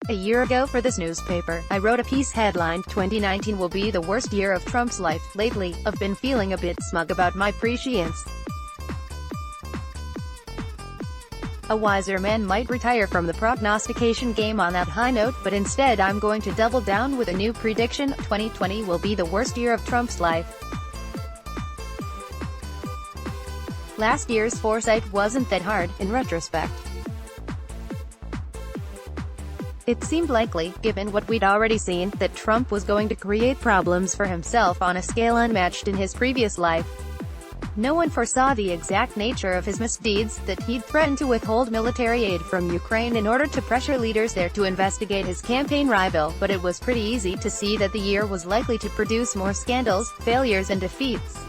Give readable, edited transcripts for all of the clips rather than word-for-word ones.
A year ago for this newspaper, I wrote a piece headlined, "2019 will be the worst year of Trump's life." Lately, I've been feeling a bit smug about my prescience. A wiser man might retire from the prognostication game on that high note, but instead I'm going to double down with a new prediction: 2020 will be the worst year of Trump's life. Last year's foresight wasn't that hard, in retrospect. It seemed likely, given what we'd already seen, that Trump was going to create problems for himself on a scale unmatched in his previous life. No one foresaw the exact nature of his misdeeds, that he'd threatened to withhold military aid from Ukraine in order to pressure leaders there to investigate his campaign rival, but it was pretty easy to see that the year was likely to produce more scandals, failures and defeats.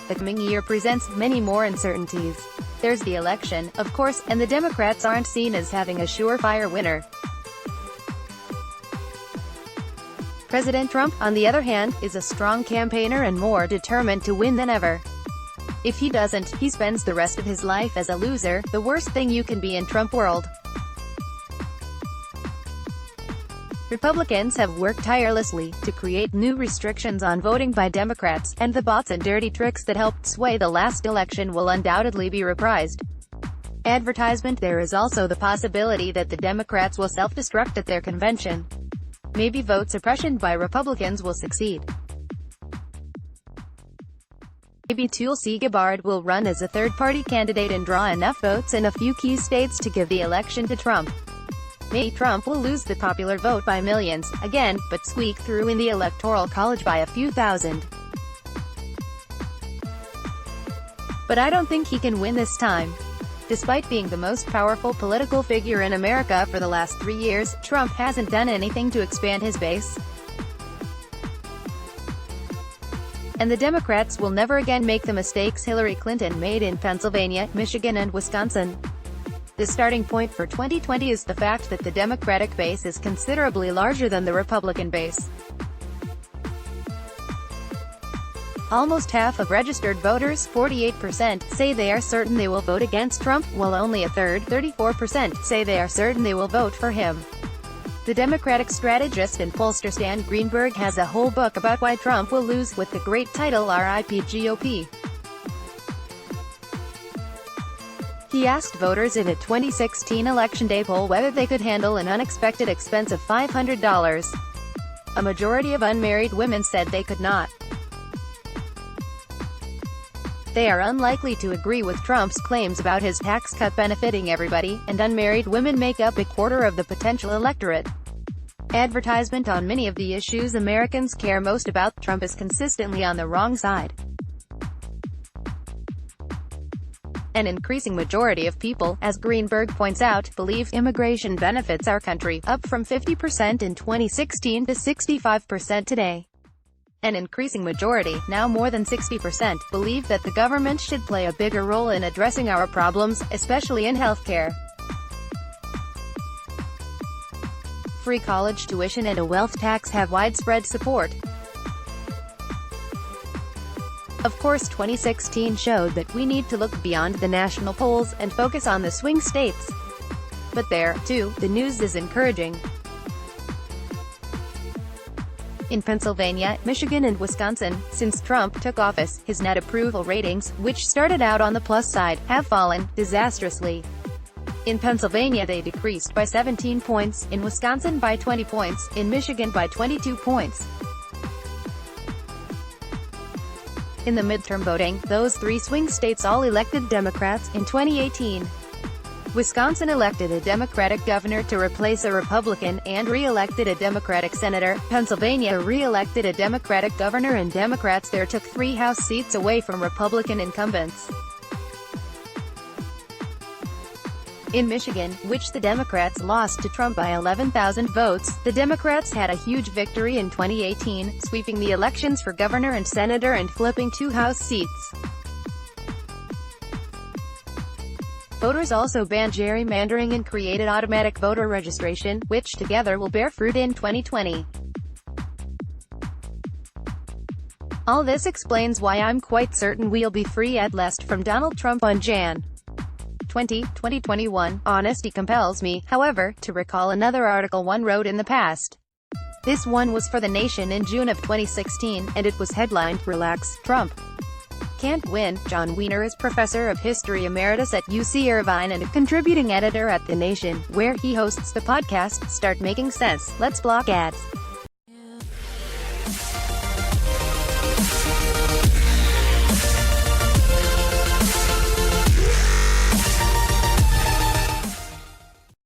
The coming year presents many more uncertainties. There's the election, of course, and the Democrats aren't seen as having a surefire winner. President Trump, on the other hand, is a strong campaigner and more determined to win than ever. If he doesn't, he spends the rest of his life as a loser, the worst thing you can be in Trump world. Republicans have worked tirelessly to create new restrictions on voting by Democrats, and the bots and dirty tricks that helped sway the last election will undoubtedly be reprised. Advertisement: there is also the possibility that the Democrats will self-destruct at their convention. Maybe vote suppression by Republicans will succeed. Maybe Tulsi Gabbard will run as a third-party candidate and draw enough votes in a few key states to give the election to Trump. Maybe Trump will lose the popular vote by millions, again, but squeak through in the Electoral College by a few thousand. But I don't think he can win this time. Despite being the most powerful political figure in America for the last 3 years, Trump hasn't done anything to expand his base. And the Democrats will never again make the mistakes Hillary Clinton made in Pennsylvania, Michigan and Wisconsin. The starting point for 2020 is the fact that the Democratic base is considerably larger than the Republican base. Almost half of registered voters, 48%, say they are certain they will vote against Trump, while only a third, 34%, say they are certain they will vote for him. The Democratic strategist and pollster Stan Greenberg has a whole book about why Trump will lose, with the great title "R.I.P. GOP." He asked voters in a 2016 Election Day poll whether they could handle an unexpected expense of $500. A majority of unmarried women said they could not. They are unlikely to agree with Trump's claims about his tax cut benefiting everybody, and unmarried women make up a quarter of the potential electorate. Advertisement on many of the issues Americans care most about, Trump is consistently on the wrong side. An increasing majority of people, as Greenberg points out, believe immigration benefits our country, up from 50% in 2016 to 65% today. An increasing majority, now more than 60%, believe that the government should play a bigger role in addressing our problems, especially in healthcare. Free college tuition and a wealth tax have widespread support. Of course, 2016 showed that we need to look beyond the national polls and focus on the swing states. But there, too, the news is encouraging. In Pennsylvania, Michigan and Wisconsin, since Trump took office, his net approval ratings, which started out on the plus side, have fallen disastrously. In Pennsylvania they decreased by 17 points, in Wisconsin by 20 points, in Michigan by 22 points. In the midterm voting, those three swing states all elected Democrats. In 2018, Wisconsin elected a Democratic governor to replace a Republican, and re-elected a Democratic senator. Pennsylvania re-elected a Democratic governor, and Democrats there took 3 House seats away from Republican incumbents. In Michigan, which the Democrats lost to Trump by 11,000 votes, the Democrats had a huge victory in 2018, sweeping the elections for governor and senator and flipping 2 House seats. Voters also banned gerrymandering and created automatic voter registration, which together will bear fruit in 2020. All this explains why I'm quite certain we'll be free at last from Donald Trump on Jan. 20, 2021. Honesty compels me, however, to recall another article one wrote in the past. This one was for The Nation in June of 2016, and it was headlined, "Relax, Trump Can't Win." John Wiener is professor of history emeritus at UC Irvine and a contributing editor at The Nation, where he hosts the podcast, Start Making Sense. Let's block ads.